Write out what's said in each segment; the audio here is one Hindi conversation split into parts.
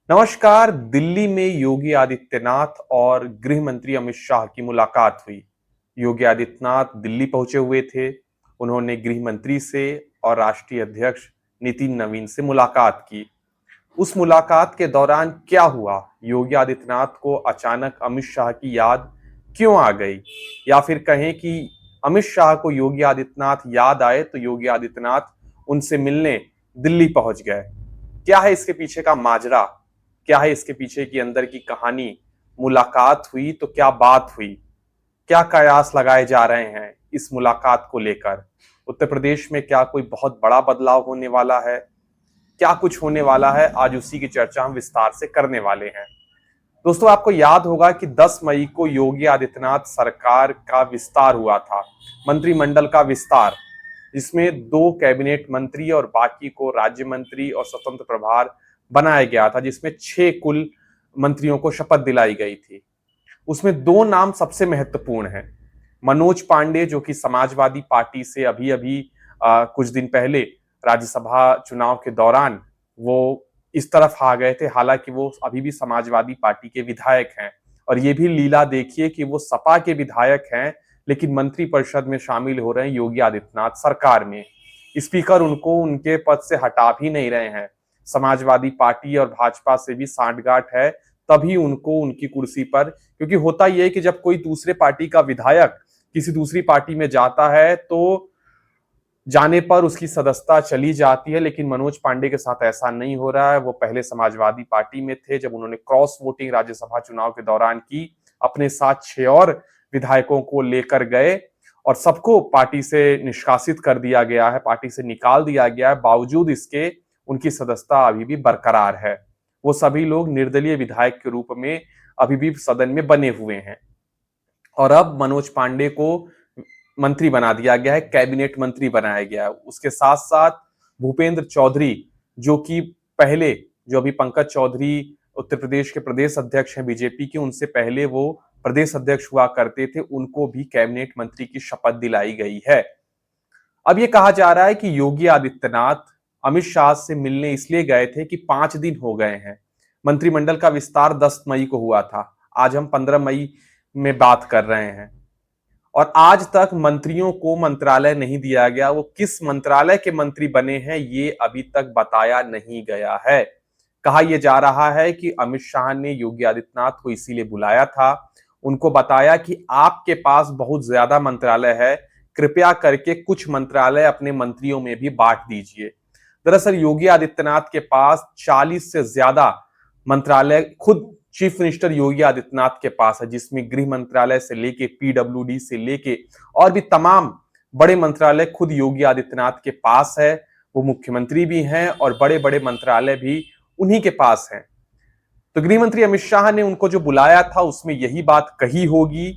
नमस्कार। दिल्ली में योगी आदित्यनाथ और गृह मंत्री अमित शाह की मुलाकात हुई। योगी आदित्यनाथ दिल्ली पहुंचे हुए थे। उन्होंने गृह मंत्री से और राष्ट्रीय अध्यक्ष नितिन नवीन से मुलाकात की। उस मुलाकात के दौरान क्या हुआ? योगी आदित्यनाथ को अचानक अमित शाह की याद क्यों आ गई? या फिर कहें कि अमित शाह को योगी आदित्यनाथ याद आए तो योगी आदित्यनाथ उनसे मिलने दिल्ली पहुंच गए। क्या है इसके पीछे का माजरा? क्या है इसके पीछे की अंदर की कहानी? मुलाकात हुई तो क्या बात हुई? क्या कयास लगाए जा रहे हैं इस मुलाकात को लेकर? उत्तर प्रदेश में क्या कोई बहुत बड़ा बदलाव होने वाला है? क्या कुछ होने वाला है? आज उसी की चर्चा हम विस्तार से करने वाले हैं। दोस्तों, आपको याद होगा कि 10 मई को योगी आदित्यनाथ सरकार का विस्तार हुआ था, मंत्रिमंडल का विस्तार, जिसमें 2 कैबिनेट मंत्री और बाकी को राज्य मंत्री और स्वतंत्र प्रभार बनाया गया था, जिसमें 6 कुल मंत्रियों को शपथ दिलाई गई थी। उसमें 2 नाम सबसे महत्वपूर्ण हैं। मनोज पांडे, जो कि समाजवादी पार्टी से अभी अभी कुछ दिन पहले राज्यसभा चुनाव के दौरान वो इस तरफ आ गए थे। हालांकि वो अभी भी समाजवादी पार्टी के विधायक हैं, और ये भी लीला देखिए कि वो सपा के विधायक हैं लेकिन मंत्रिपरिषद में शामिल हो रहे हैं योगी आदित्यनाथ सरकार में। स्पीकर उनको उनके पद से हटा भी नहीं रहे हैं। समाजवादी पार्टी और भाजपा से भी सांठगांठ है, तभी उनको उनकी कुर्सी पर, क्योंकि होता यह है कि जब कोई दूसरे पार्टी का विधायक किसी दूसरी पार्टी में जाता है तो जाने पर उसकी सदस्यता चली जाती है, लेकिन मनोज पांडे के साथ ऐसा नहीं हो रहा है। वो पहले समाजवादी पार्टी में थे। जब उन्होंने क्रॉस वोटिंग राज्यसभा चुनाव के दौरान की, अपने साथ 6 और विधायकों को लेकर गए और सबको पार्टी से निष्कासित कर दिया गया है, पार्टी से निकाल दिया गया है। बावजूद इसके उनकी सदस्यता अभी भी बरकरार है। वो सभी लोग निर्दलीय विधायक के रूप में अभी भी सदन में बने हुए हैं। और अब मनोज पांडे को मंत्री बना दिया गया है, कैबिनेट मंत्री बनाया गया है। उसके साथ साथ भूपेंद्र चौधरी, जो कि पहले, जो अभी पंकज चौधरी उत्तर प्रदेश के प्रदेश अध्यक्ष हैं बीजेपी के, उनसे पहले वो प्रदेश अध्यक्ष हुआ करते थे, उनको भी कैबिनेट मंत्री की शपथ दिलाई गई है। अब ये कहा जा रहा है कि योगी आदित्यनाथ अमित शाह से मिलने इसलिए गए थे कि 5 दिन हो गए हैं। मंत्रिमंडल का विस्तार 10 मई को हुआ था। आज हम 15 मई में बात कर रहे हैं, और आज तक मंत्रियों को मंत्रालय नहीं दिया गया। वो किस मंत्रालय के मंत्री बने हैं ये अभी तक बताया नहीं गया है। कहा यह जा रहा है कि अमित शाह ने योगी आदित्यनाथ को इसीलिए बुलाया था, उनको बताया कि आपके पास बहुत ज्यादा मंत्रालय है, कृपया करके कुछ मंत्रालय अपने मंत्रियों में भी बांट दीजिए। दरअसल योगी आदित्यनाथ के पास 40 से ज्यादा मंत्रालय खुद चीफ मिनिस्टर योगी आदित्यनाथ के पास है, जिसमें गृह मंत्रालय से लेके पीडब्ल्यूडी से लेके और भी तमाम बड़े मंत्रालय खुद योगी आदित्यनाथ के पास है। वो मुख्यमंत्री भी हैं और बड़े बड़े मंत्रालय भी उन्हीं के पास हैं। तो गृह मंत्री अमित शाह ने उनको जो बुलाया था उसमें यही बात कही होगी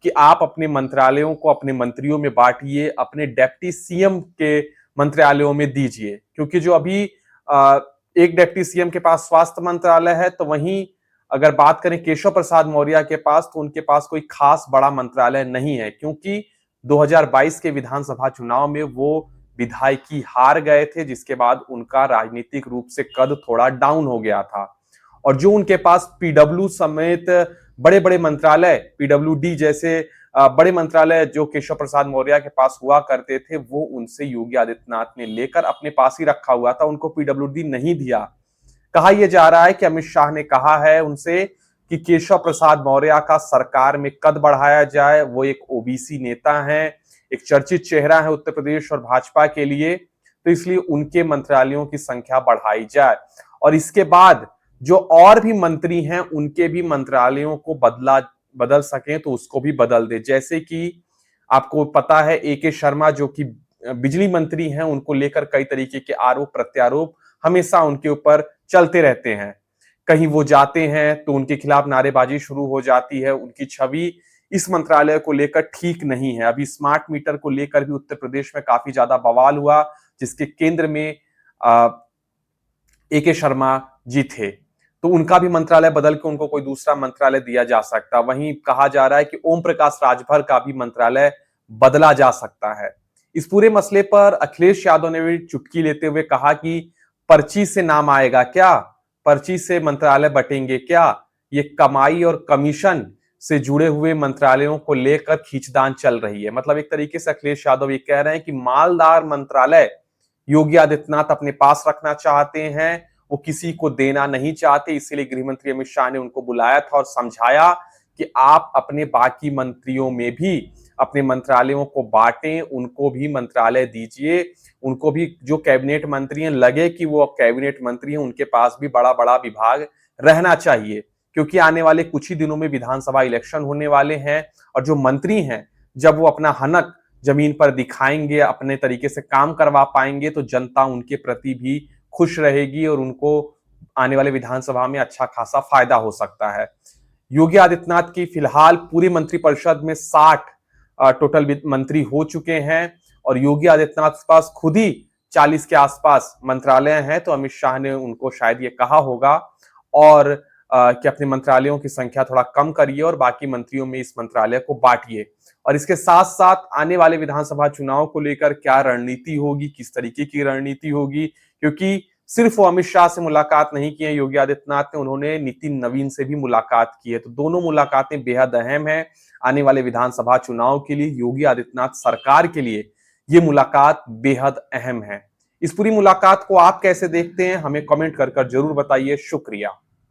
कि आप अपने मंत्रालयों को अपने मंत्रियों में बांटिए, अपने डेप्टी सीएम के मंत्रालयों में दीजिए। क्योंकि जो अभी एक डेप्टी सीएम के पास स्वास्थ्य मंत्रालय है, तो वहीं अगर बात करें केशव प्रसाद मौर्य के पास, तो उनके पास कोई खास बड़ा मंत्रालय नहीं है, क्योंकि 2022 के विधानसभा चुनाव में वो विधायकी हार गए थे, जिसके बाद उनका राजनीतिक रूप से कद थोड़ा डाउन हो गया था। और जो उनके पास पीडब्ल्यू समेत बड़े बड़े मंत्रालय, पीडब्ल्यूडी जैसे बड़े मंत्रालय जो केशव प्रसाद मौर्य के पास हुआ करते थे, वो उनसे योगी आदित्यनाथ ने लेकर अपने पास ही रखा हुआ था, उनको पीडब्ल्यूडी नहीं दिया। कहा यह जा रहा है कि अमित शाह ने कहा है उनसे कि केशव प्रसाद मौर्य का सरकार में कद बढ़ाया जाए। वो एक ओबीसी नेता हैं, एक चर्चित चेहरा है उत्तर प्रदेश और भाजपा के लिए, तो इसलिए उनके मंत्रालयों की संख्या बढ़ाई जाए। और इसके बाद जो और भी मंत्री हैं उनके भी मंत्रालयों को बदल सकें तो उसको भी बदल दे। जैसे कि आपको पता है ए.के. शर्मा, जो कि बिजली मंत्री हैं, उनको लेकर कई तरीके के आरोप प्रत्यारोप हमेशा उनके ऊपर चलते रहते हैं। कहीं वो जाते हैं तो उनके खिलाफ नारेबाजी शुरू हो जाती है। उनकी छवि इस मंत्रालय को लेकर ठीक नहीं है। अभी स्मार्ट मीटर को लेकर भी उत्तर प्रदेश में काफी ज्यादा बवाल हुआ, जिसके केंद्र में ए.के. शर्मा जी थे। तो उनका भी मंत्रालय बदल के उनको कोई दूसरा मंत्रालय दिया जा सकता। वहीं कहा जा रहा है कि ओम प्रकाश राजभर का भी मंत्रालय बदला जा सकता है। इस पूरे मसले पर अखिलेश यादव ने भी चुटकी लेते हुए कहा कि पर्ची से नाम आएगा क्या? पर्ची से मंत्रालय बटेंगे क्या? ये कमाई और कमीशन से जुड़े हुए मंत्रालयों को लेकर खींचतान चल रही है। मतलब एक तरीके से अखिलेश यादव ये कह रहे हैं कि मालदार मंत्रालय योगी आदित्यनाथ अपने पास रखना चाहते हैं, वो किसी को देना नहीं चाहते। इसीलिए गृह मंत्री अमित शाह ने उनको बुलाया था और समझाया कि आप अपने बाकी मंत्रियों में भी अपने मंत्रालयों को बांटें, उनको भी मंत्रालय दीजिए, उनको भी जो कैबिनेट मंत्री हैं लगे कि वो कैबिनेट मंत्री हैं, उनके पास भी बड़ा बड़ा विभाग रहना चाहिए। क्योंकि आने वाले कुछ ही दिनों में विधानसभा इलेक्शन होने वाले हैं और जो मंत्री हैं जब वो अपना हनक जमीन पर दिखाएंगे, अपने तरीके से काम करवा पाएंगे, तो जनता उनके प्रति भी खुश रहेगी और उनको आने वाले विधानसभा में अच्छा खासा फायदा हो सकता है। योगी आदित्यनाथ की फिलहाल पूरी मंत्रिपरिषद में 60 टोटल मंत्री हो चुके हैं और योगी आदित्यनाथ के पास खुद ही 40 के आसपास मंत्रालय हैं। तो अमित शाह ने उनको शायद ये कहा होगा और कि अपने मंत्रालयों की संख्या थोड़ा कम करिए और बाकी मंत्रियों में इस मंत्रालय को बांटिए। और इसके साथ साथ आने वाले विधानसभा चुनाव को लेकर क्या रणनीति होगी, किस तरीके की रणनीति होगी, क्योंकि सिर्फ वो अमित शाह से मुलाकात नहीं की है योगी आदित्यनाथ ने, उन्होंने नितिन नवीन से भी मुलाकात की है। तो दोनों मुलाकातें बेहद अहम है आने वाले विधानसभा चुनाव के लिए। योगी आदित्यनाथ सरकार के लिए ये मुलाकात बेहद अहम है। इस पूरी मुलाकात को आप कैसे देखते हैं, हमें कमेंट कर जरूर बताइए। शुक्रिया।